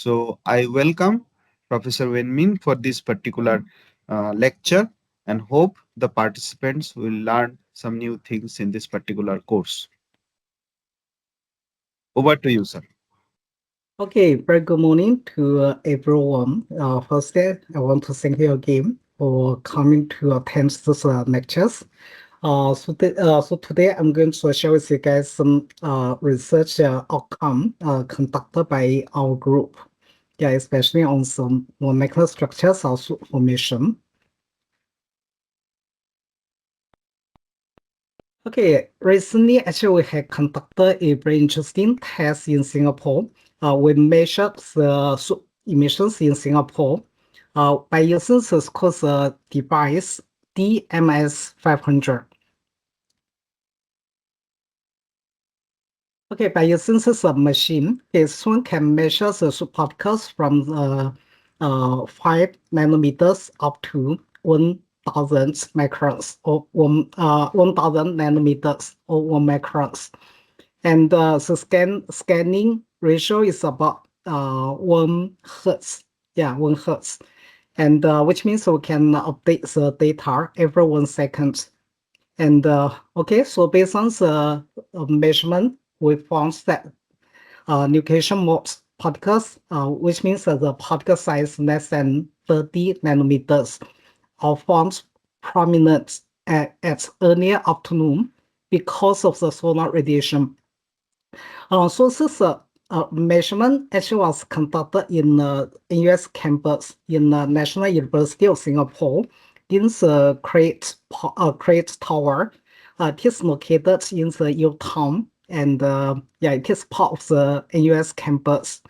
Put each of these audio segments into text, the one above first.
So I welcome Professor Wenmin for this particular lecture and hope the participants will learn some new things in this particular course. Over to you, sir. Okay, very good morning to everyone. Firstly, I want to thank you again for coming to attend this lectures. So today I'm going to share with you guys some research outcome conducted by our group. Yeah, especially on some molecular structures of formation. Okay, recently actually we have conducted a very interesting test in Singapore. We measured the emissions in Singapore by using this course device DMS 500. Okay, by using this machine, this one can measure the particles from 5 nanometers up to 1,000 microns or 1,000 nanometers or 1 microns. And the scanning ratio is about 1 hertz. Yeah, 1 hertz. And which means we can update the data every 1 second. And okay, so based on the measurement, we found that nucleation mode particles, which means that the particle size less than 30 nanometers, are found prominent at earlier afternoon because of the solar radiation. So this measurement actually was conducted in US campus in the National University of Singapore in the Crate Tower. It is located in the U Town, and yeah, it is part of the NUS campus.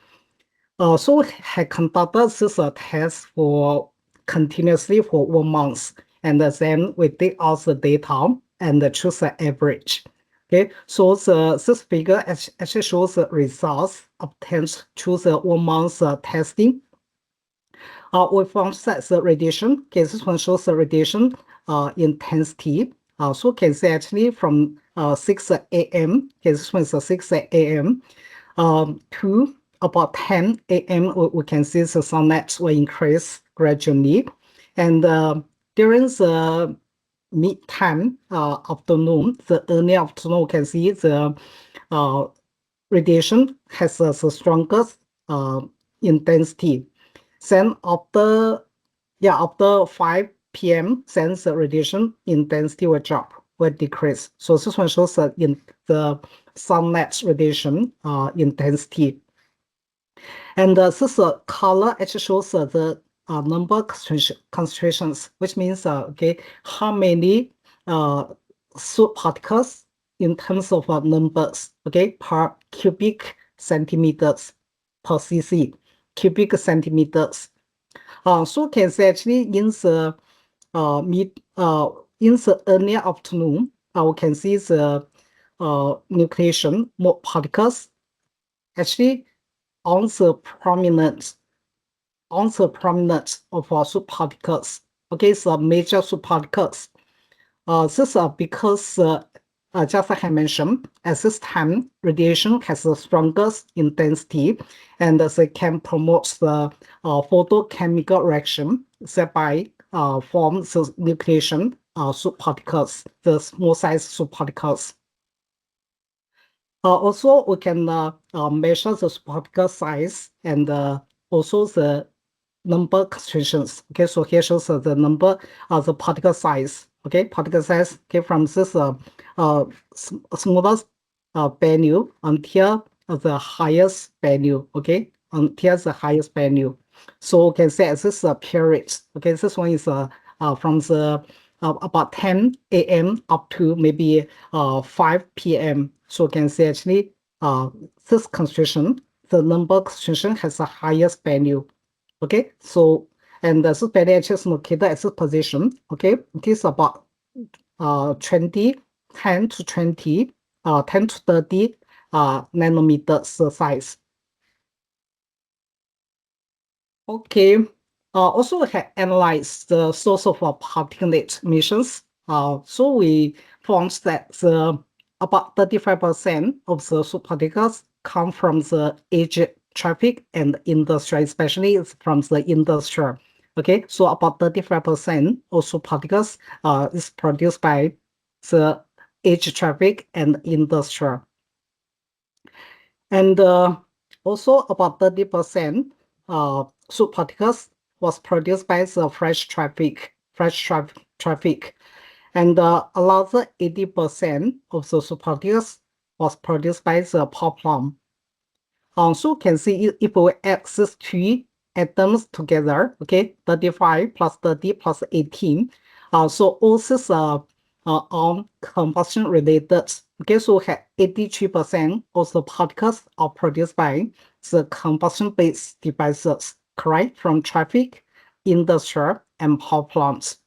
So we had conducted this test for continuously for 1 month, and then we take out the data and choose the average. Okay, so this figure actually shows the results obtained through the 1 month testing. We found that the radiation, okay, this one shows the radiation intensity. So you can see actually from 6 a.m., okay, this one is 6 a.m. To about 10 a.m., we can see the sunlight will increase gradually. And during the mid-time afternoon, the early afternoon, we can see the radiation has the strongest intensity. Then after 5 p.m., then the radiation intensity will drop, will decrease. So this one shows in the sunlight radiation intensity. And this color actually shows the number concentrations, which means okay, how many soot particles in terms of numbers, okay, per cubic centimeters per cc, cubic centimeters. So can say actually in the in the early afternoon, we can see the nucleation more particles actually on the prominence of soot particles. Okay, so major soot particles. This is because just like I mentioned, at this time, radiation has the strongest intensity, and they can promote the photochemical reaction, thereby form the nucleation soot particles, the small size soot particles. Also, we can measure the particle size and also the number concentrations. Okay, so here shows the number of the particle size. Okay, particle size. Okay, from this smallest value until the highest value. Okay, until the highest value. So we can say as this period. Okay, this one is from the about 10 a.m. up to maybe 5 p.m. So you can say actually this concentration, the number concentration has the highest value. Okay, so and this value actually is located at this position. Okay, it is about 20, 10 to 20, 10 to 30 nanometers size. Okay. Also, we have analyzed the source of particulate emissions. So we found that about 35% of the soot particles come from the aged traffic and industry, especially from the industry. Okay, so about 35% of soot particles is produced by the edge traffic and industry. And also about 30% soot particles was produced by the fresh traffic. And another 80% of the soot particles was produced by the power plant. So you can see if we add these three atoms together, okay, 35 plus 30 plus 18. So all these are combustion related. Okay, so we have 83% of the particles are produced by the combustion-based devices, correct? From traffic, industry, and power plants.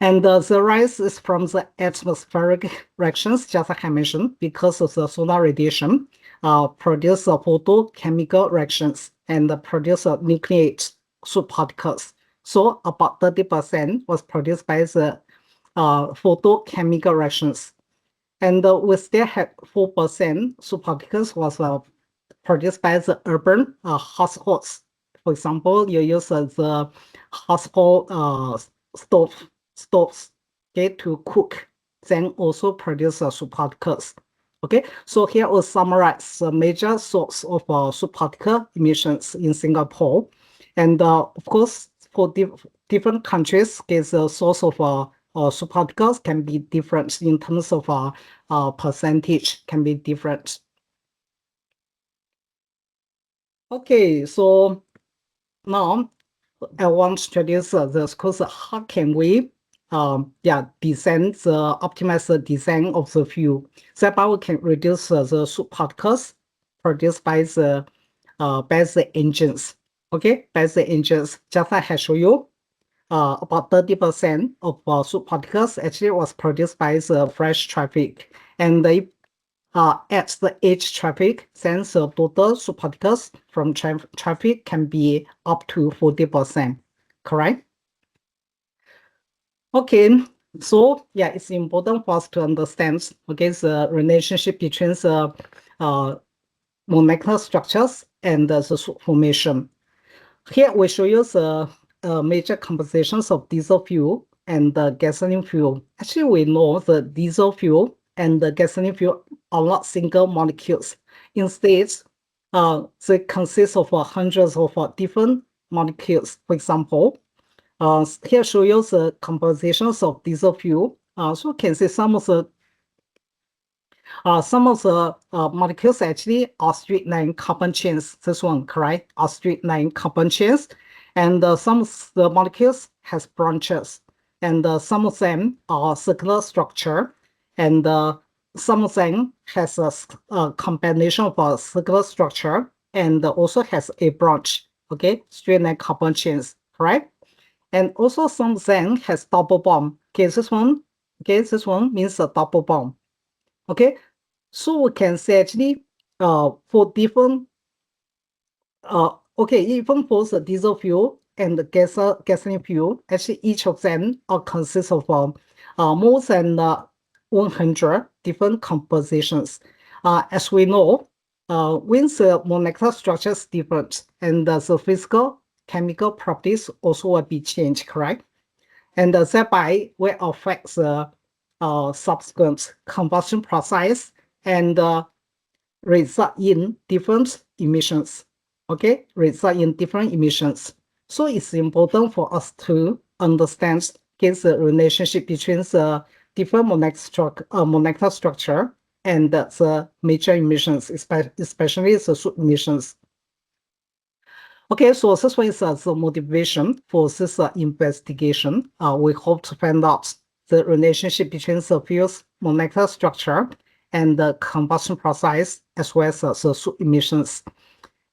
And the rise is from the atmospheric reactions, just like I mentioned, because of the solar radiation, produce photochemical reactions and produce nucleate soot particles. So about 30% was produced by the photochemical reactions. And we still have 4% soot particles was produced by the urban households. For example, you use the household stoves, okay, to cook, then also produce soot particles. Okay, so here we'll summarize the major source of soot particle emissions in Singapore. And of course, for different countries, the source of soot particles can be different in terms of percentage can be different. Okay, so now I want to introduce this course. How can we optimize the design of the fuel? Thereby we can reduce the soot particles produced by the engines. Okay, by the engines. Just like I show you, about 30% of soot particles actually was produced by the fresh traffic, and they at the edge traffic, then the total soot particles from traffic can be up to 40%, correct? Okay, so yeah, it's important for us to understand, okay, the relationship between the molecular structures and the soot formation. Here we show you the major compositions of diesel fuel and the gasoline fuel. Actually, we know the diesel fuel and the gasoline fuel are not single molecules. Instead, they consist of hundreds of different molecules. For example, here show you the compositions of diesel fuel. So you can see some of the molecules actually are straight line carbon chains. This one, correct? Are straight line carbon chains. And some of the molecules has branches. And some of them are circular structure. And some of them has a combination of a circular structure and also has a branch. Okay, straight line carbon chains, correct? And also some of them has double bond. Okay, this one means a double bond. Okay, so we can say actually for different even for the diesel fuel and the gasoline fuel, actually each of them are consists of more than 100 different compositions. As we know, when the molecular structure is different and the physical chemical properties also will be changed, correct? And thereby will affect the subsequent combustion process and result in different emissions. Okay, result in different emissions. So it's important for us to understand the relationship between the different molecular structure and the major emissions, especially the soot emissions. Okay, so this one is the motivation for this investigation. We hope to find out the relationship between the fuel's molecular structure and the combustion process, as well as the soot emissions.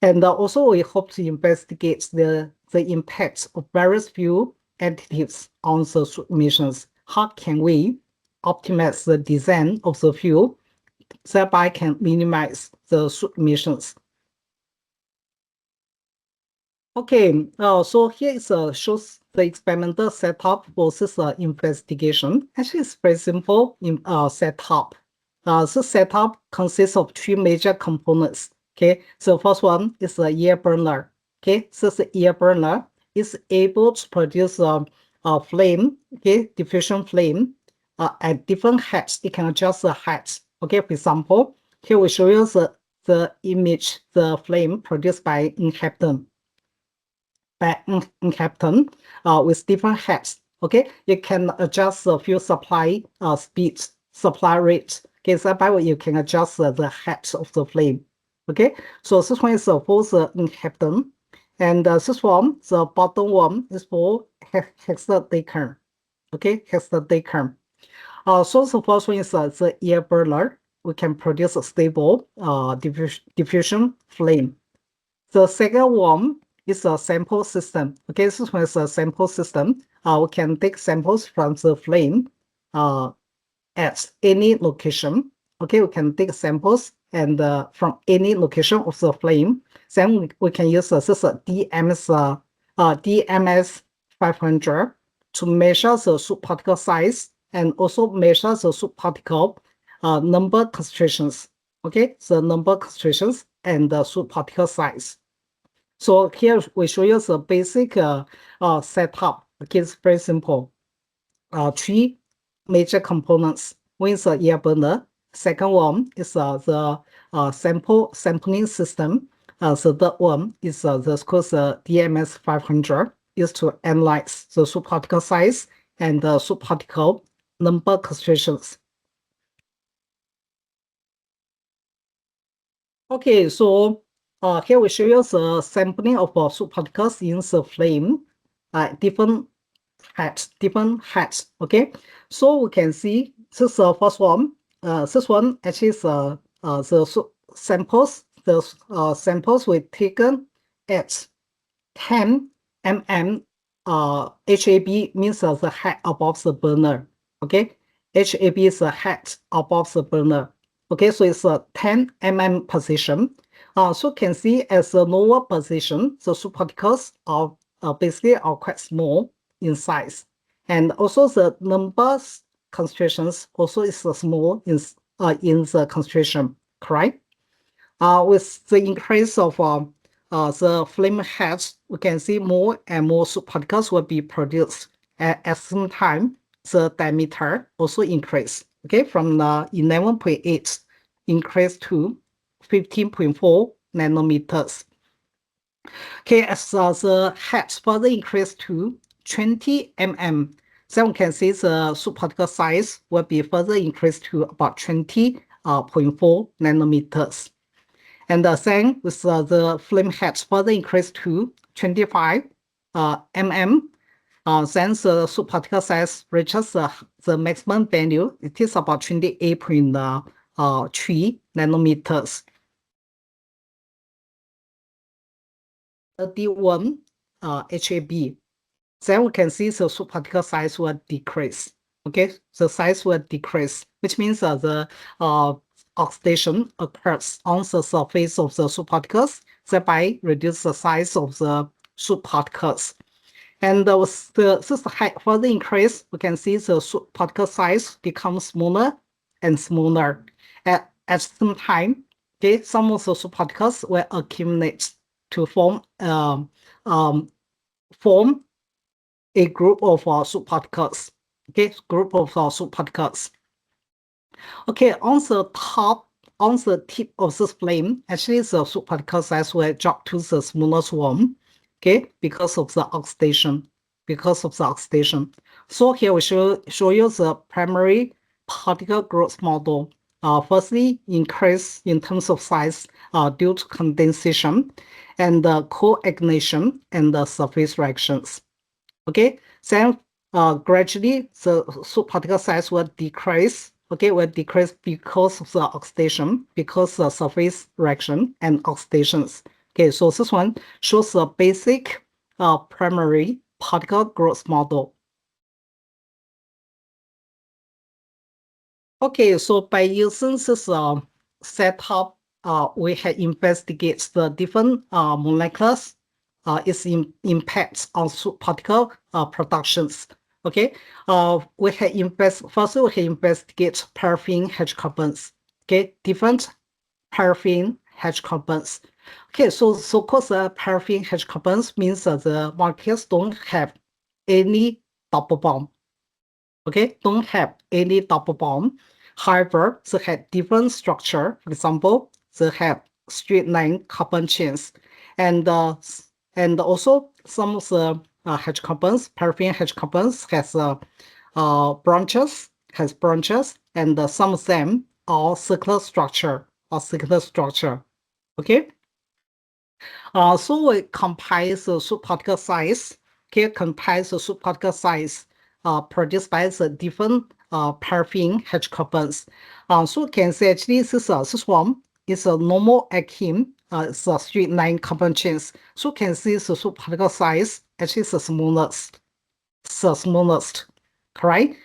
And also, we hope to investigate the impact of various fuel additives on the soot emissions. How can we optimize the design of the fuel, thereby can minimize the soot emissions? Okay, so here is shows the experimental setup for this investigation. Actually, it's very simple in setup. The setup consists of three major components. Okay, so first one is the air burner. Okay, so the air burner is able to produce a flame, okay, diffusion flame at different heights. It can adjust the height. Okay, for example, here we show you the image, the flame produced by inhabitant with different heads. Okay, you can adjust the fuel supply speed, supply rate. Okay, so by way you can adjust the head of the flame. Okay, so this one is for the inhabitant, and this one, the bottom one is for hexadecan. Okay, hexadecan. So the first one is the air burner. We can produce a stable diffusion flame. The second one is a sample system. Okay, this one is a sample system. We can take samples from the flame uh, at any location. Okay, we can take samples and from any location of the flame. Then we can use this DMS 500 to measure the soot particle size and also measure the soot particle number concentrations. Okay, the number concentrations and the soot particle size. So here we show you the basic setup. Okay, it's very simple. Three major components. One is the air burner. Second one is the sampling system. The third one is the DMS 500 used to analyze the soot particle size and the soot particle number concentrations. Okay, so here we show you the sampling of soot particles in the flame at different heights. Okay, so we can see this is the first one. This one actually is the samples. The samples were taken at 10 mm. HAB means the height above the burner. Okay, HAB is the height above the burner. Okay, so it's a 10 mm position. So you can see as the lower position, the soot particles are basically quite small in size, and also the numbers concentrations also is small in the concentration. Correct. With the increase of the flame heads, we can see more and more soot particles will be produced. At the same time, the diameter also increase. Okay, from 11.8 increase to 15.4 nanometers. Okay, as the heads further increase to 20 mm, then we can see the soot particle size will be further increased to about 20.4 nanometers. And then with the flame head further increased to 25 mm, then the soot particle size reaches the maximum value. It is about 28.3 nanometers. 31 HAB. Then we can see the soot particle size will decrease. Okay, the size will decrease, which means the oxidation occurs on the surface of the soot particles, thereby reduce the size of the soot particles. And with the height further increase, we can see the soot particle size becomes smaller and smaller. At the same time, okay, some of the soot particles will accumulate to form a group of soot particles. Okay, group of soot particles. Okay, on the top, on the tip of this flame, actually the soot particle size will drop to the smallest one. Okay, because of the oxidation. Because of the oxidation. So here we show you the primary particle growth model. Firstly, increase in terms of size due to condensation and coagulation and the surface reactions. Okay, then gradually the soot particle size will decrease. Okay, will decrease because of the oxidation, because the surface reaction and oxidations. Okay, so this one shows the basic primary particle growth model. Okay, so by using this setup, we have investigated the different molecules, its impacts on soot particle productions. Okay, we have firstly we have investigate paraffin hydrocarbons. Okay, different paraffin H carbons. Okay, so so-called paraffin H carbons means the molecules don't have any double bond. Okay, don't have any double bond. However, they have different structure. For example, they have straight line carbon chains, and also some of the H carbons, paraffin H carbons has branches, and some of them are circular structure Okay. So we compare the superparticle size. Okay, compare the superparticle size produced by the different paraffin H carbons. So you can see actually this one is a normal alkene. It's a straight line carbon chains. So you can see the superparticle size actually is the smallest, correct?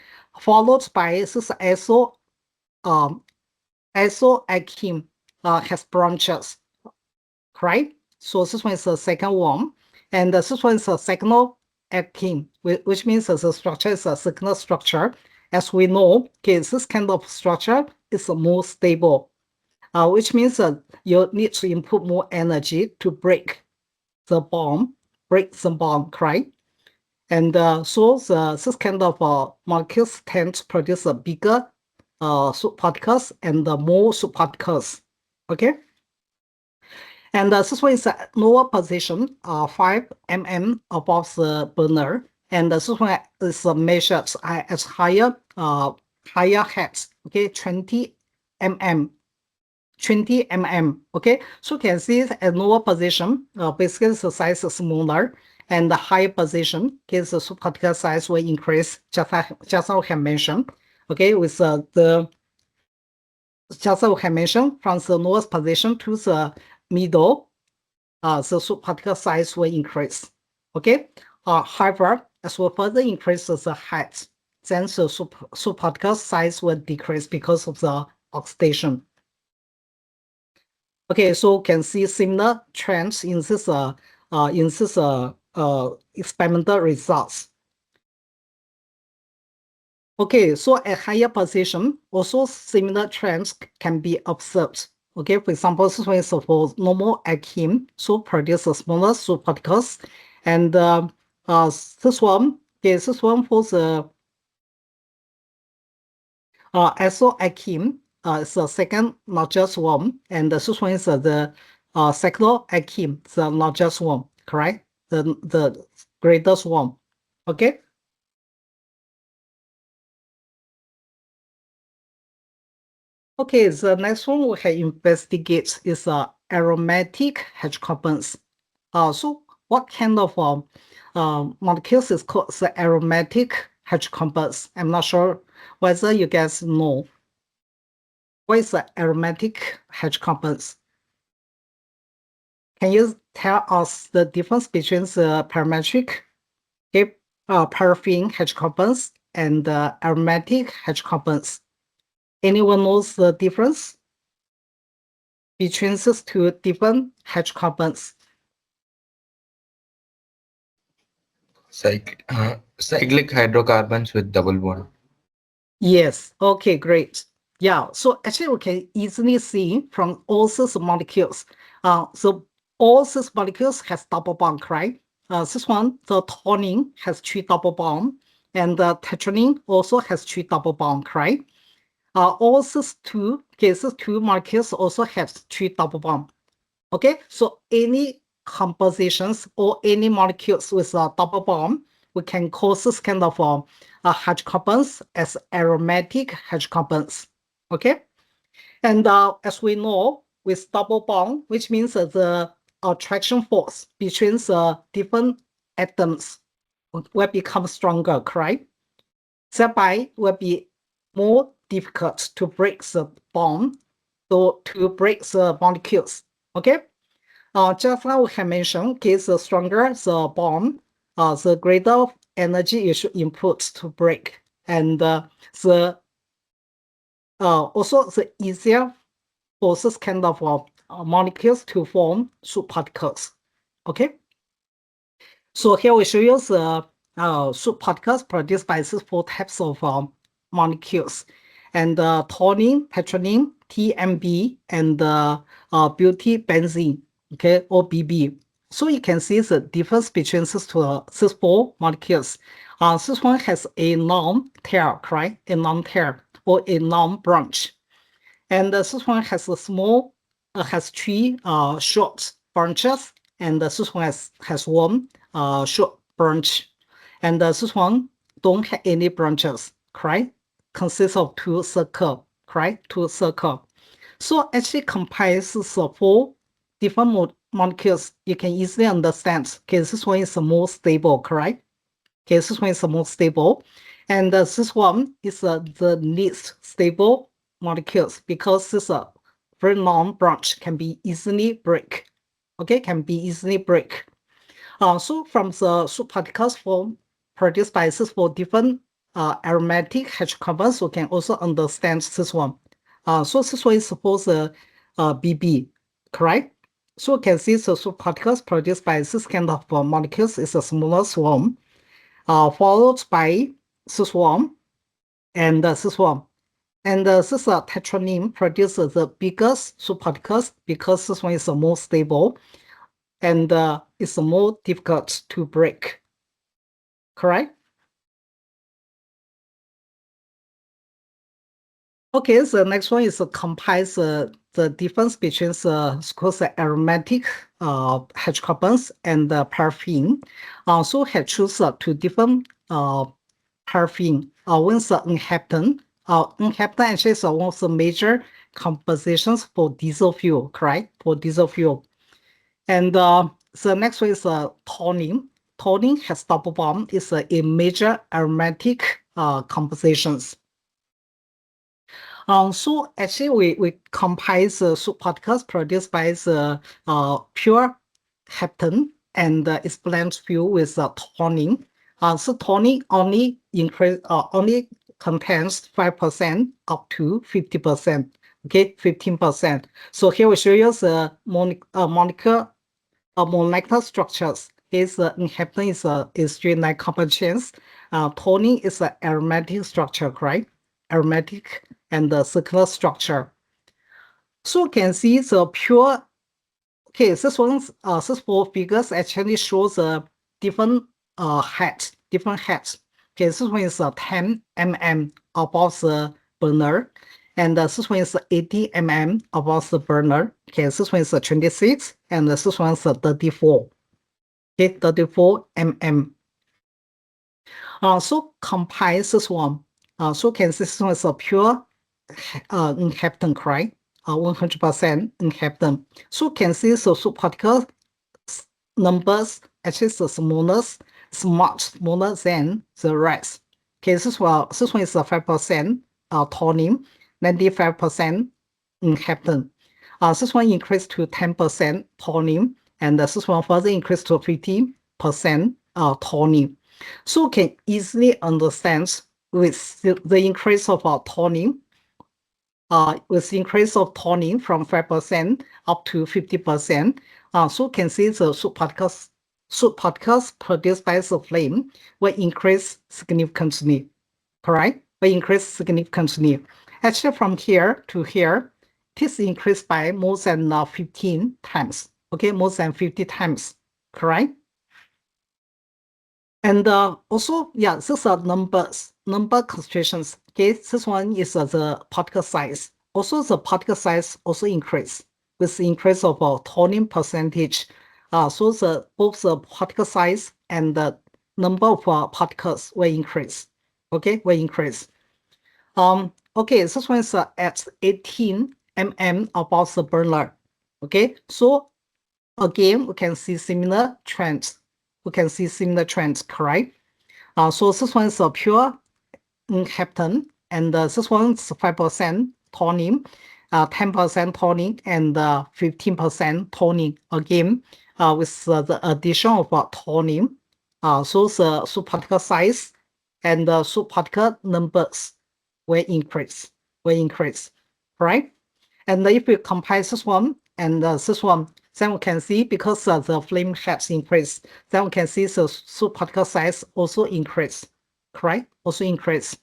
Followed by this isoalkene has branches, correct? So this one is the second one, and this one is the second alkene, which means the structure is a second structure. As we know, okay, this kind of structure is more stable, which means you need to input more energy to break the bond, correct? And so this kind of molecules tend to produce a bigger subparticles and more subparticles. Okay. And this one is a lower position, 5 mm above the burner. And this one is measured as higher heights, okay, 20 mm. 20 mm. Okay, so you can see at lower position, basically the size is smaller, and the higher position, okay, the subparticle size will increase, just as I have mentioned. Okay, with just as I have mentioned, from the lowest position to the middle, the subparticle size will increase. Okay, however, as we further increase the height, then the subparticle size will decrease because of the oxidation. Okay, so you can see similar trends in this experimental results. Okay, so at higher position, also similar trends can be observed. Okay, for example, this one is for normal alkene, so produce smaller subparticles, and this one, okay, this one for the isoalkene is the second largest one, and this one is the cycloalkene, the largest one, correct? The greatest one. Okay. Okay, the next one we can investigate is aromatic hydrocarbons. So what kind of molecules is called the aromatic hydrocarbons? I'm not sure whether you guys know what is the aromatic hydrocarbons. Can you tell us the difference between the parametric, okay, paraffin hydrocarbons and aromatic hydrocarbons? Anyone knows the difference between these two different hydrocarbons? Cyclic hydrocarbons with double bond. Yes. Okay, great. Yeah. So actually, we can easily see from all these molecules. So all these molecules has double bond, correct? This one, the taurine has three double bond, and the tetraene also has three double bond, correct? All these two, okay, these two molecules also have three double bond. Okay, so any compositions or any molecules with a double bond, we can call this kind of hydrocarbons as aromatic hydrocarbons. Okay, and as we know, with double bond, which means the attraction force between the different atoms will become stronger, correct? Thereby will be more difficult to break the bond, to break the molecules. Okay. Just like we have mentioned, okay, the stronger the bond, the greater energy you should input to break, and the also the easier for this kind of molecules to form subparticles. Okay, so here we show you the subparticles produced by these four types of molecules, and taurine, tetraene, TMB and beauty benzene, okay, or BB. So you can see the difference between these four molecules. This one has a long tail, correct? A long tail or a long branch. And this one has a small, has three short branches, and this one has one short branch. And this one don't have any branches, correct? Consists of two circle, correct? Two circle. So actually comprises of four different molecules. You can easily understand. Okay, this one is the most stable, correct? Okay, this one is the most stable. And this one is the least stable molecules because this very long branch can be easily break. Okay, can be easily break. So from the soot particles form produced by these four different aromatic hydrocarbons, we can also understand this one. So this one is supposed BB, correct? So we can see the soot particles produced by this kind of molecules is a smallest one, followed by this one and this one. And this tetraene produces the biggest soot particles because this one is the most stable and it's more difficult to break, correct? Okay, the next one is comprise the difference between the aromatic hydrocarbons and the paraffin. So have choose two different paraffin. One's inhabitant. Inhabitant actually is one of the major compositions for diesel fuel, correct? For diesel fuel. And the next one is toluene. Toluene has double bond. It's a major aromatic compositions. So actually we comprise the soot particles produced by the pure heptane and it's blend fuel with toluene. So toluene only contains 5% up to 50%. Okay, 15%. So here we show you the molecular structures. Is inhabitant is 3 carbon chains. Toluene is an aromatic structure, correct? Aromatic and the circular structure. So you can see the pure. Okay, these four figures actually shows the different height, different heights. Okay, this one is 10 mm above the burner, and this one is 80 mm above the burner. Okay, this one is 26, and this one is 34. Okay, 34 mm. So compare this one. So can this one is a pure inhabitant, correct? 100% inhabitant. So can see the subparticle numbers actually the smallest, much smaller than the rest. Okay, this one is a 5% toluene, 95% inhabitant. This one increased to 10% toluene, and this one further increased to 50% toluene. So you can easily understand with the increase of toluene, with increase of toluene from 5% up to 50%, so you can see the soot particles produced by the flame will increase significantly, correct? Will increase significantly. Actually, from here to here, it is increased by more than 15 times. Okay, more than 50 times, correct? And also, yeah, these are number concentrations. Okay, this one is the particle size. Also, the particle size also increase with the increase of toluene percentage. So both the particle size and the number of particles will increase. Okay, will increase. Okay, this one is at 18 mm above the burner. Okay, so again, we can see similar trends. We can see similar trends, correct? So this one is a pure inhabitant, and this one is 5% toluene, 10% toluene, and 15% toluene. Again, with the addition of toluene, so the subparticle size and the subparticle numbers will increase, right? And if we compare this one and this one, then we can see because the flame has increased, then we can see the subparticle size also increase, correct? Also increase.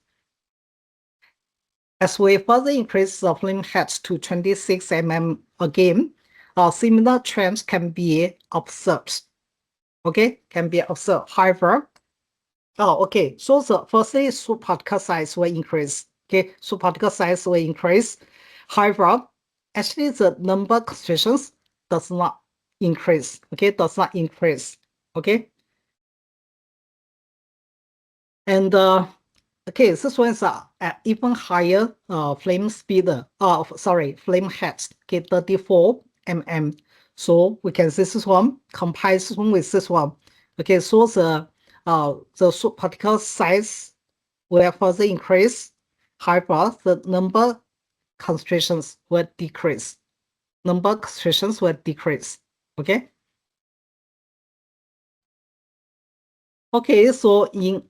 As we further increase the flame head to 26 mm again, similar trends can be observed. Okay, can be observed. However, okay, so firstly, soot particle size will increase. Okay, soot particle size will increase. However, actually the number concentrations does not increase. Okay, does not increase. Okay, and okay, this one is at even higher flame speed. Flame head. Okay, 34 mm. So we can see this one comparison with this one. Okay, so the soot particle size will further increase. However, the number concentrations will decrease. Number concentrations will decrease. Okay. Okay, so in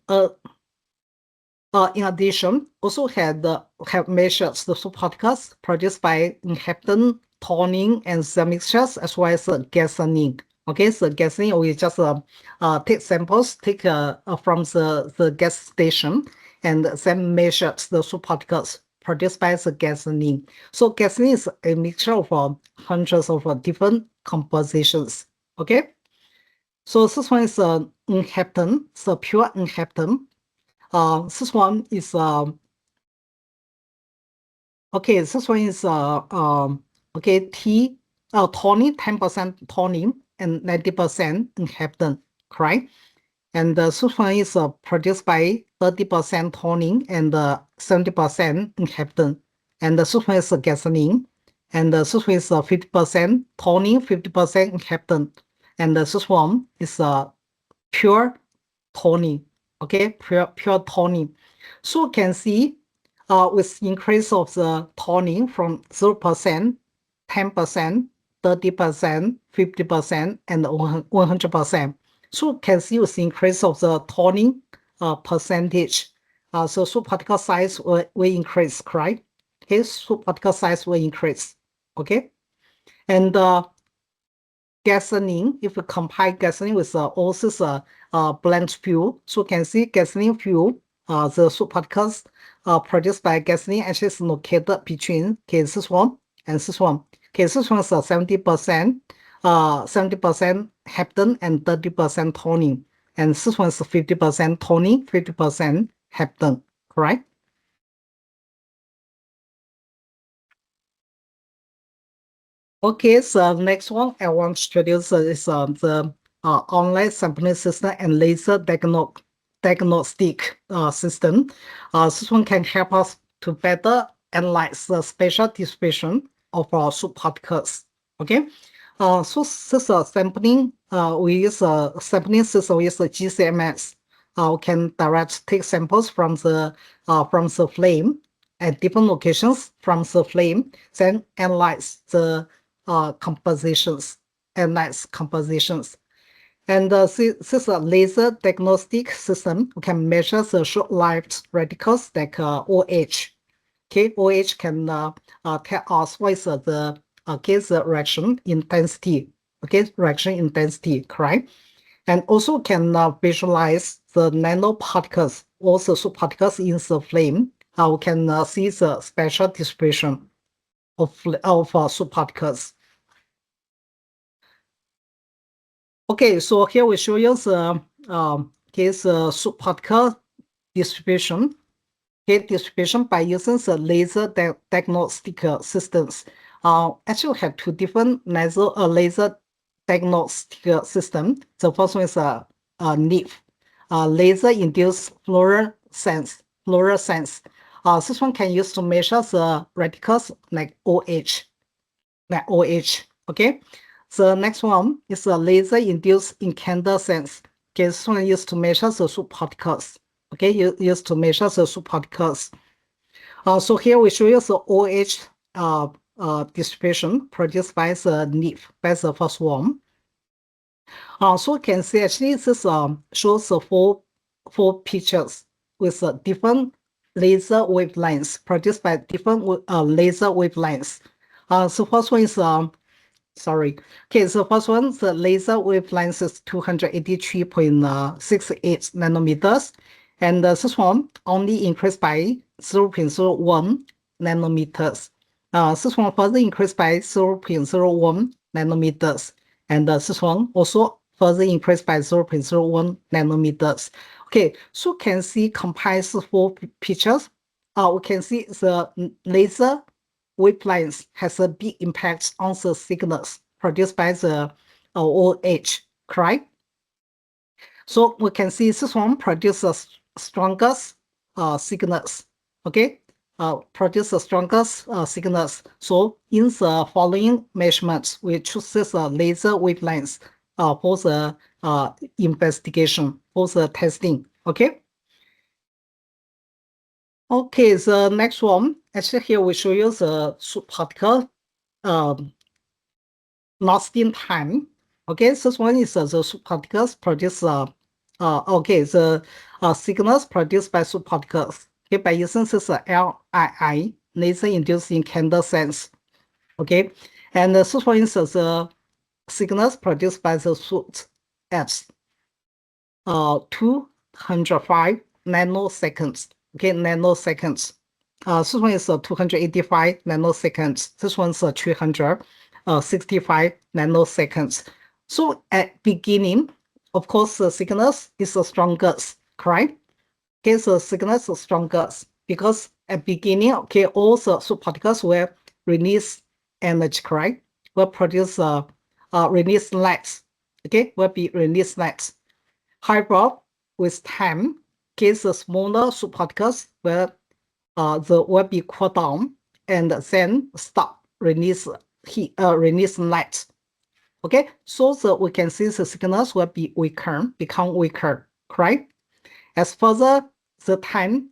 addition, also have measured the soot particles produced by inhabitant toning and cell mixtures as well as gasoline. Okay, so gasoline we just take samples from the gas station and then measure the soot particles produced by the gasoline. So gasoline is a mixture of hundreds of different compositions. Okay, so this one is inhabitant, so pure inhabitant. This one is okay. This one is okay. Toning 10% toning and 90% inhabitant, correct? And this one is produced by 30% toning and 70% inhabitant. And this one is gasoline. And this one is 50% toning, 50% inhabitant. And this one is pure toning. Okay, pure toning. So you can see with increase of the toning from 0%, 10%, 30%, 50%, and 100%. So you can see with increase of the toning percentage, so particle size will increase, correct? Okay, particle size will increase. Okay, and gasoline, if we compare gasoline with all this blend fuel, so you can see gasoline fuel, the particles produced by gasoline actually is located between this one and this one. This one is 70%, 70% heptane and 30% toning. And this one is 50% toning, 50% heptane, correct? Okay, so next one I want to introduce is the online sampling system and laser diagnostic system. This one can help us to better analyze the spatial distribution of our soot particles. Okay, so this sampling, we use a sampling system, we use a GCMS. We can take samples from the flame at different locations from the flame, then analyze the compositions, analyze compositions. And this is a laser diagnostic system. We can measure the short-lived radicals like OH. Okay, OH can tell us what is the reaction intensity. Okay, reaction intensity, correct? And also can visualize the nanoparticles, also particles in the flame. We can see the spatial distribution of soot particles. Okay, so here we show you the soot particle distribution. Okay, distribution by using the laser diagnostic systems. Actually, we have two different laser diagnostic system. The first one is a LIF, laser-induced fluorescence. This one can use to measure the radicals like OH, Okay. The next one is a laser-induced incandescence. Okay, this one used to measure the soot particles. Okay, used to measure the soot particles. So here we show you the OH distribution produced by the LIF, by the first one. So you can see actually this shows the four pictures with different laser wavelengths produced by different laser wavelengths. So first one is sorry. Okay, so first one, the laser wavelength is 283.68 nanometers. And this one only increased by 0.01 nanometers. This one further increased by 0.01 nanometers, and this one also further increased by 0.01 nanometers. Okay, so can see compiles four pictures. We can see the laser wavelengths has a big impact on the signals produced by the OH, correct? So we can see this one produces strongest signals, okay? Produce the strongest signals. So in the following measurements, we choose this laser wavelengths for the investigation, for the testing, okay? Okay, the next one, actually here we show you the particle lost in time. Okay, this one is the particles produced. Okay, the signals produced by particles. Okay, by using this LII, laser induced incandescence. Okay, and this one is the signals produced by the Soot at 205 nanoseconds. Okay, nanoseconds. This one is 285 nanoseconds. This one's 365 nanoseconds. So at beginning, of course, the signals is the strongest, correct? Okay, the signals is strongest because at beginning, okay, all the subparticles will release energy, correct? Will produce release light. Okay, will be release light. However, with time, okay, the smaller subparticles will be cooled down and then stop release heat, release light. Okay, so we can see the signals will be weaker, become weaker, correct? As further the time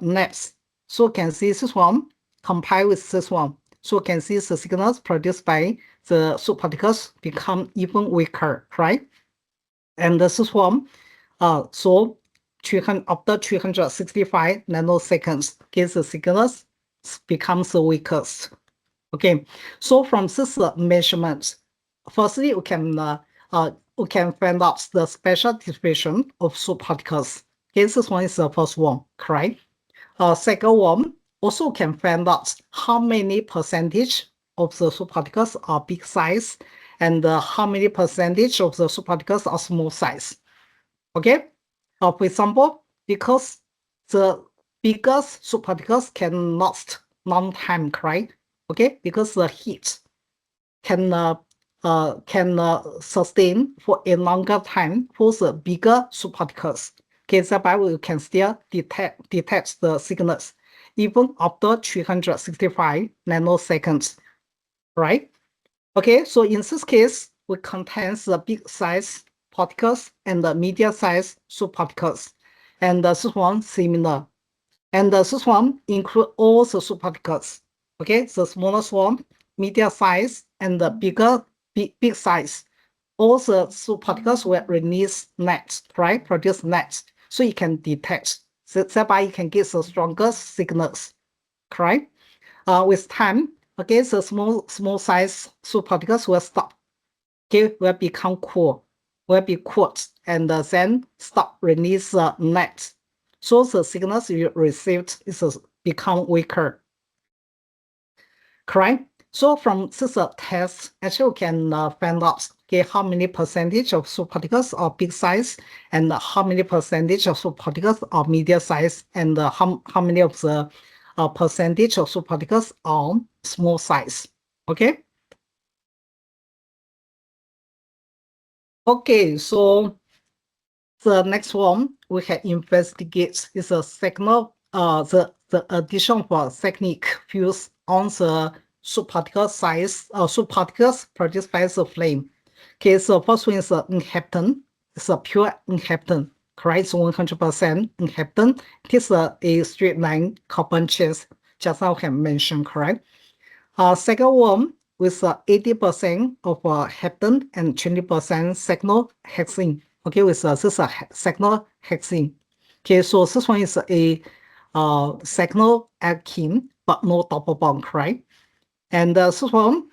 next, so can see this one compare with this one. So can see the signals produced by the subparticles become even weaker, right? And this one, so after 365 nanoseconds, okay, the signals becomes the weakest. Okay, so from this measurements, firstly we can find out the special distribution of subparticles. Okay, this one is the first one, correct? Second one, also can find out how many percentage of the subparticles are big size and how many percentage of the subparticles are small size. Okay, for example, because the biggest subparticles can last long time, correct? Okay, because the heat can sustain for a longer time for the bigger subparticles. Okay, thereby we can still detect the signals even after 365 nanoseconds, right? Okay, so in this case, we contains the big size particles and the medium size subparticles, and this one similar. And this one include all the subparticles. Okay, the smallest one, medium size, and the big size. All the subparticles will release nets, right? Produce nets, so you can detect. So thereby you can get the strongest signals, correct? With time, okay, the small size subparticles will stop. Okay, will become cool, will be cooled, and then stop release net. So the signals you received is become weaker. Correct? So from this test, actually we can find out okay, how many percentage of subparticles are big size and how many percentage of subparticles are medium size and how many of the percentage of subparticles are small size. Okay? Okay, so the next one we can investigate is a signal, the addition of a technique fused on the subparticle size, subparticles produced by the flame. Okay, so first one is inhabitant. It's a pure inhabitant, correct? It's 100% inhabitant. It is a straight line carbon chains, just now I have mentioned, correct? Second one with 80% of heptane and 20% cyclohexene. Okay, with this is cyclohexene. Okay, so this one is a cycloalkene, but no double bond, correct? And this one,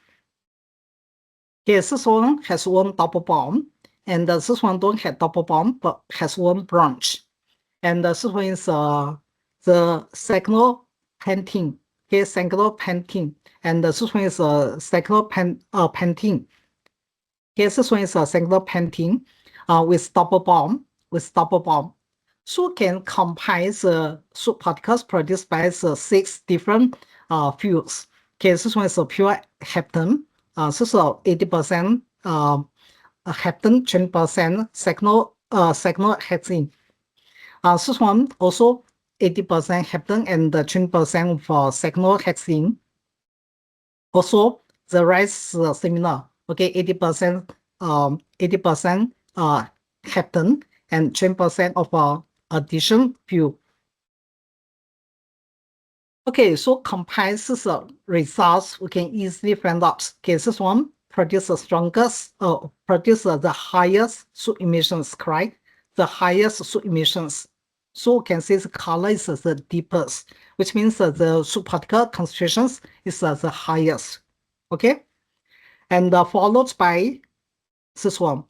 okay, this one has one double bond, and this one don't have double bond, but has one branch. And this one is the cyclohentene. Okay, cyclopentene, and this one is cyclopentene. Okay, this one is cyclopentene with double bond, So can combine the soot particles produced by the 6 different fuels. Okay, this one is a pure heptane. This is 80% heptane, 20% cyclohexene. This one also 80% heptane and 20% for cyclohexene. Also, the rest similar. Okay, 80% 80% heptane and 10% of addition fuel. Okay, so compare this results, we can easily find out. Okay, this one produce the strongest, produce the highest soot emissions, correct? The highest soot emissions. So we can see the color is the deepest, which means that the soot particle concentrations is the highest. Okay, and followed by this one,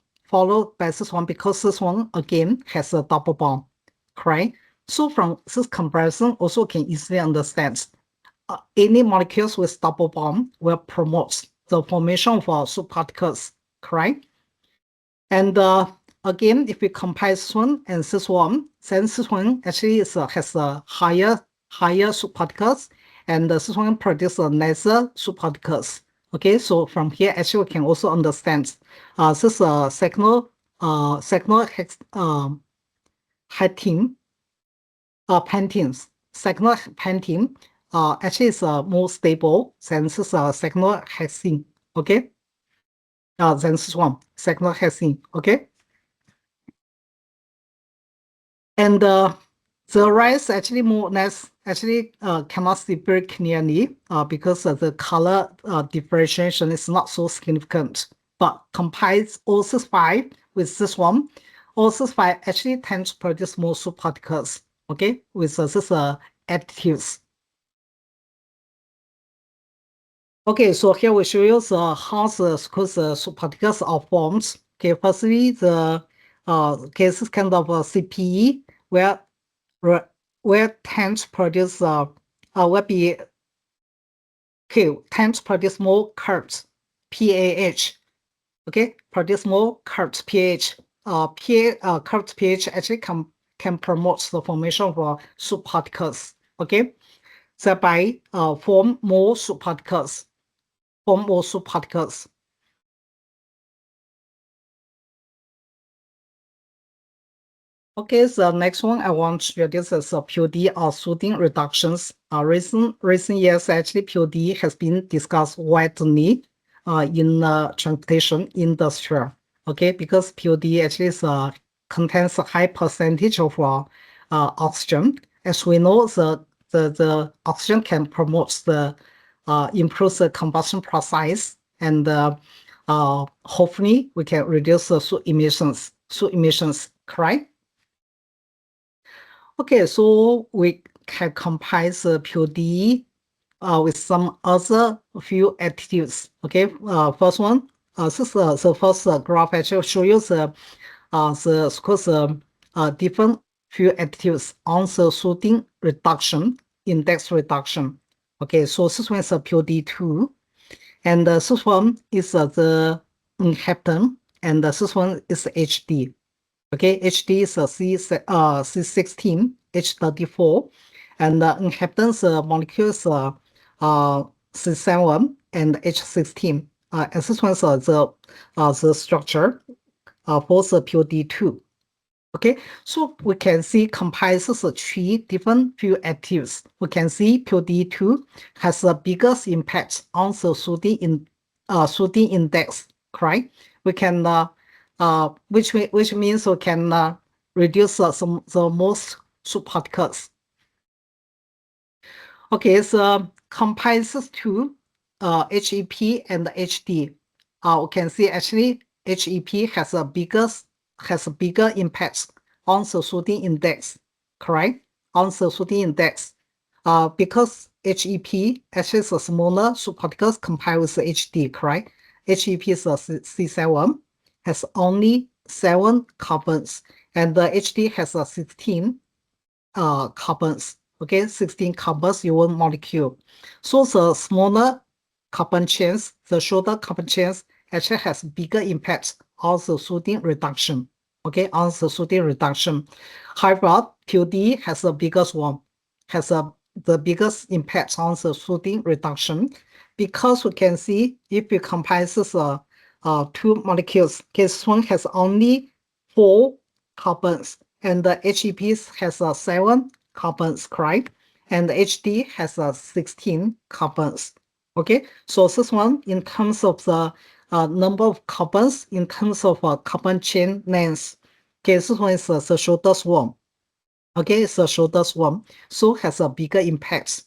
because this one again has a double bond, correct? So from this comparison, also can easily understand any molecules with double bond will promote the formation of soot particles, correct? And again, if we compare this one and this one, then this one actually has a higher soot particles, and this one produces lesser soot particles. Okay, so from here actually we can also understand this cyclohexene pentenes. Cyclohexene actually is more stable than this cyclohexene. Okay, than this one cyclohexene. Okay. And the rest actually more or less actually cannot see very clearly because the color differentiation is not so significant. But compares O65 with this one, O65 actually tends to produce more soot particles, okay, with this additives. Okay, so here we show you how the soot particles are formed. Okay, firstly, the this is kind of a CPE where tends to produce will be tends to produce more curved PAH. Okay, produce more curved pH. Curved pH actually can promote the formation of soot particles. Okay, thereby form more soot particles. Okay, so next one I want to introduce is POD or sooting reductions. Recent years, actually, POD has been discussed widely in the transportation industry. Okay, because POD actually contains a high percentage of oxygen. As we know, the oxygen can promote the improve the combustion process, and hopefully we can reduce the soot emissions. Correct? Okay, so we can compare the POD with some other few additives. Okay, first one, this is the first graph actually show you the different few additives on the sooting reduction index reduction. Okay, so this one is a POD2, and this one is the heptane, and this one is HD. Okay, HD is a C16, H34, and heptane's molecules C7 and H16. And this one's the structure for the POD2. Okay, so we can see comprises 3 different fuel additives. We can see POD2 has the biggest impact on the sooting index, correct? We can which means we can reduce the most soot particles. Okay, so compares to HEP and HD. We can see actually HEP has a bigger impact on the sooting index, correct? On the sooting index, because HEP actually is a smaller soot particles compared with the HD, correct? HEP is a C7, has only 7 carbons, and the HD has 16 carbons. okay, 16 carbons in one molecule. So the smaller carbon chains, the shorter carbon chains actually has bigger impact on the sodium reduction, okay, on the sodium reduction. However, POD has the biggest one, has the biggest impact on the sodium reduction, because we can see if you compare the two molecules, this one has only 4 carbons, and the HEP has 7 carbons, correct? And the HD has 16 carbons. Okay, so this one in terms of the number of carbons, in terms of carbon chain length, okay, this one is the shortest one. Okay, it's the shortest one, so has a bigger impact.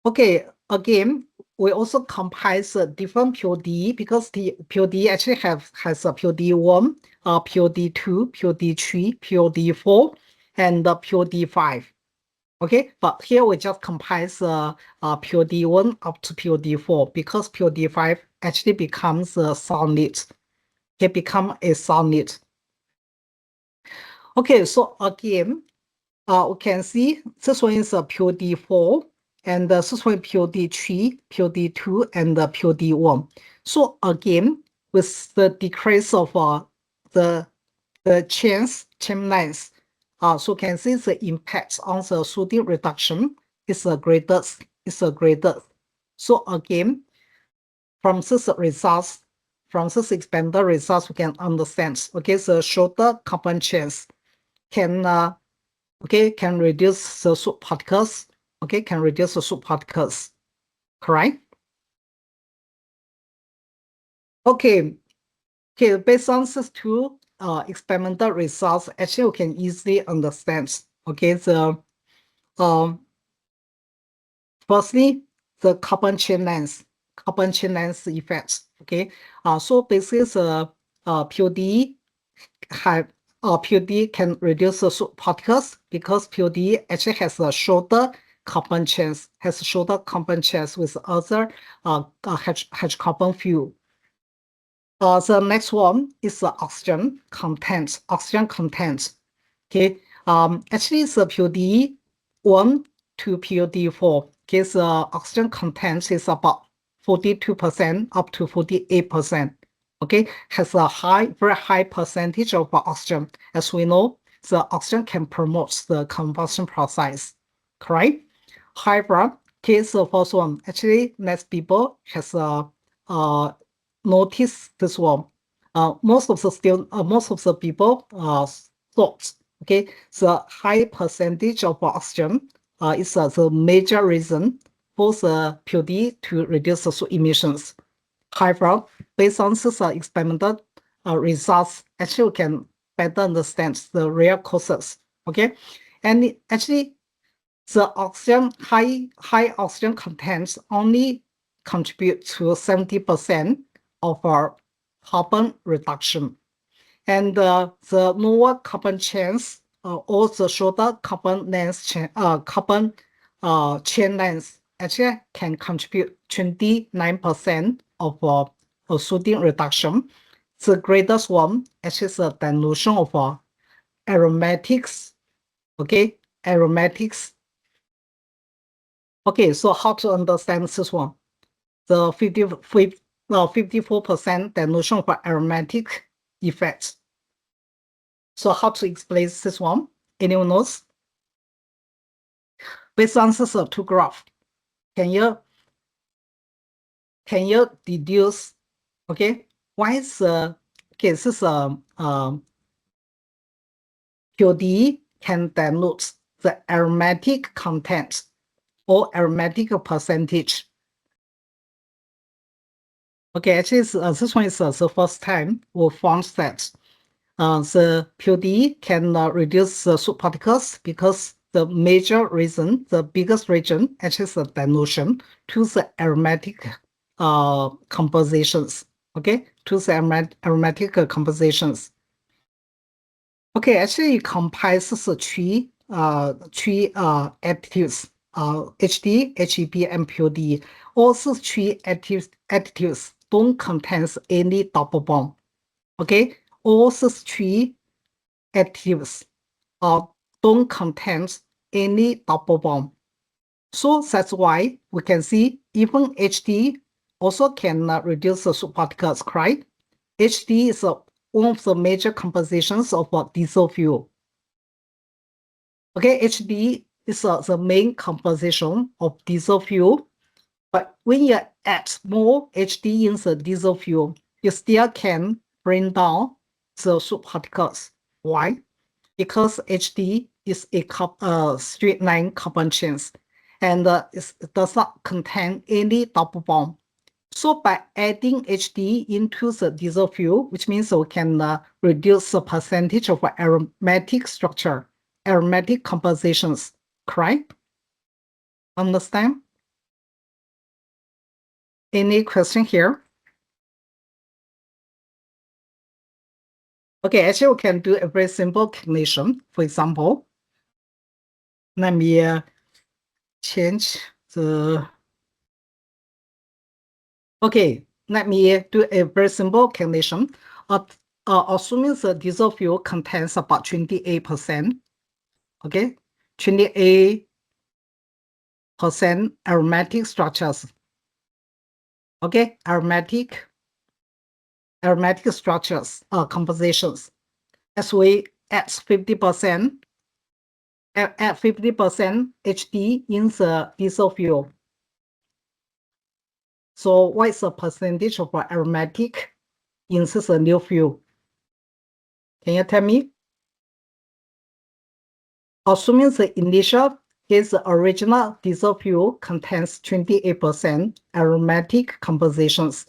Okay, again, we also compile the different POD, because the POD actually has a POD1, POD2, POD3, POD4, and the POD5. Okay, but here we just compile the POD1 up to POD4, because POD5 actually becomes a solid. It become a solid. Okay, so again, we can see this one is a POD4, and this one POD3, POD2, and POD1. So again, with the decrease of the chain length, so you can see the impact on the sodium reduction is the greatest. So again, from this results, from this expanded results, we can understand. Okay, the shorter carbon chains can can reduce the soot particles. Okay, can reduce the soot particles. Correct? Okay. Okay, based on these two experimental results, actually we can easily understand. Okay, the firstly, the carbon chain length effects. Okay, so basically the POD have POD can reduce the soot particles, because POD actually has a shorter carbon chains, with other hydrocarbon fuel. The next one is the oxygen content. Okay. Actually, the POD1 to POD4. Okay, the oxygen content is about 42% up to 48%. Okay, has a very high percentage of oxygen. As we know, the oxygen can promote the combustion process. Correct? However, case the first one, actually, less people has notice this one. Most of the people thought, okay, the high percentage of oxygen is the major reason for the POD to reduce the soot emissions. However, based on this experimental results, actually we can better understand the real causes. Okay, and actually the high oxygen contents only contribute to 70% of our carbon reduction. And the lower carbon chains or the shorter carbon chain length actually can contribute 29% of sodium reduction. The greatest one actually is the dilution of aromatics. Okay, aromatics. Okay, so how to understand this one? The 54% dilution of aromatic effects. So how to explain this one? Anyone knows? Based on this two graph, can you deduce? Okay, why is okay? This is POD can dilute the aromatic content or aromatic percentage. Okay, actually, this one is the first time we found that the POD can reduce the soot particles, because the major reason, the biggest reason, actually is the dilution to the aromatic compositions. Okay, to the aromatic compositions. Okay, actually, it comprises three additives, HD, HEP, and POD. All these three additives don't contain any double bond. Okay, all these three additives don't contain any double bond. So that's why we can see even HD also can reduce the soot particles, right? HD is one of the major compositions of diesel fuel. Okay, HD is the main composition of diesel fuel. But when you add more HD in the diesel fuel, you still can bring down the soot particles. Why? Because HD is a straight line carbon chains, and it does not contain any double bond. So by adding HD into the diesel fuel, which means we can reduce the percentage of aromatic structure, aromatic compositions, correct? Understand? Any question here? Okay, actually we can do a very simple calculation. For example, let me change the, okay, let me do a very simple calculation. Assuming the diesel fuel contains about 28%, okay, 28% aromatic structures, okay, aromatic structures, compositions. As we add 50%, add 50% HD in the diesel fuel. So what is the percentage of aromatic in this new fuel? Can you tell me? Assuming the initial is the original diesel fuel contains 28% aromatic compositions.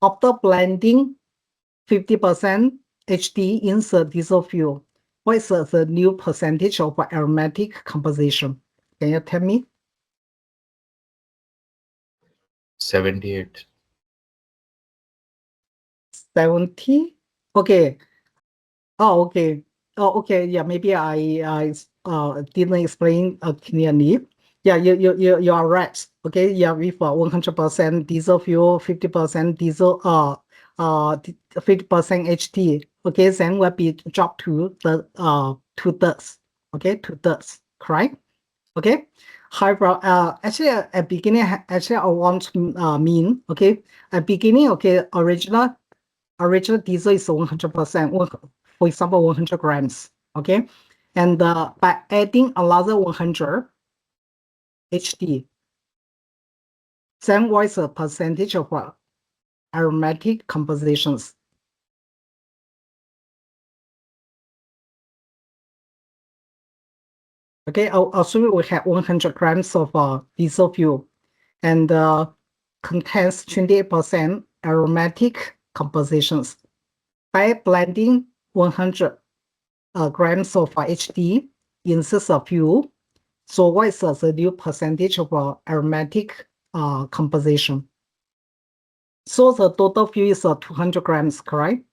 After blending 50% HD in the diesel fuel, what is the new percentage of aromatic composition? Can you tell me? 78. 70? Okay. Oh, okay. Oh, okay. Yeah, maybe I didn't explain clearly. Yeah, you are right. Okay, yeah, with 100% diesel fuel, 50% diesel 50% HT. Okay, then will be dropped to the 2/3. Okay, 2/3, correct? Okay. However, actually at beginning, actually I want to mean, okay, at beginning, okay, original diesel is 100%, for example, 100 grams, okay? And by adding another 100 HD, then what is the percentage of aromatic compositions? Okay, assuming we have 100 grams of diesel fuel and contains 28% aromatic compositions. By blending 100 grams of HD in this fuel, so what is the new percentage of aromatic composition? So the total fuel is 200 grams, correct?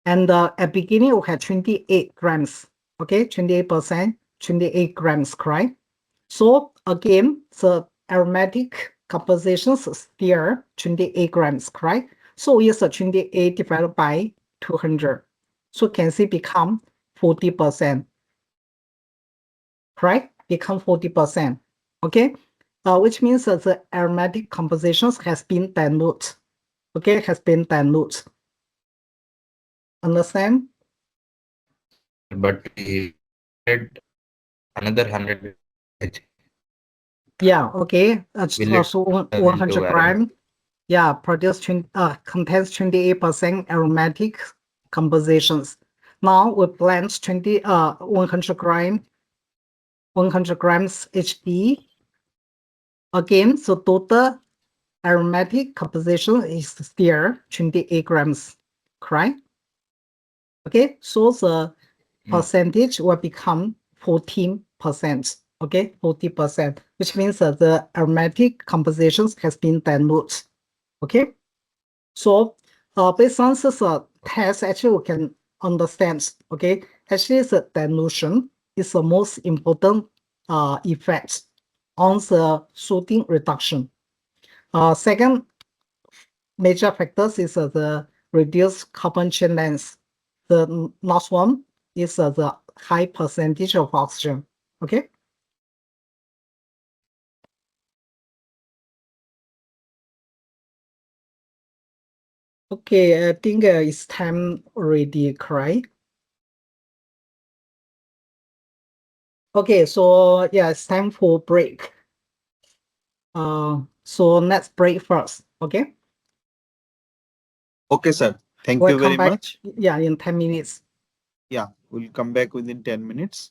And at beginning we had 28 grams, okay, 28%, 28 grams, correct? So again, the aromatic compositions is still 28 grams, correct? So it's 28 divided by 200. So can see become 40%, correct? Become 40%, okay? Which means that the aromatic compositions has been diluted, okay, has been diluted. Understand? But we added another 100. Yeah, okay. Will it So turn into 100 aromatic? gram, yeah, contains 28% aromatic compositions. Now we blend 100 grams HD. Again, so total aromatic composition is still 28 grams, correct? Okay, so the percentage will become 14%. Okay, 40%, which means that the aromatic compositions has been diluted. Okay, so based on this test, actually we can understand. Okay, actually the dilution is the most important effect on the sodium reduction. Second major factors is the reduced carbon chain length. The last one is the high percentage of oxygen. Okay. Okay, I think it's time already, correct? Okay, so yeah, it's time for break. So let's break first. Okay, Okay, sir. Thank we'll you come very back. much. Yeah, in 10 minutes. Yeah, we'll come back within 10 minutes.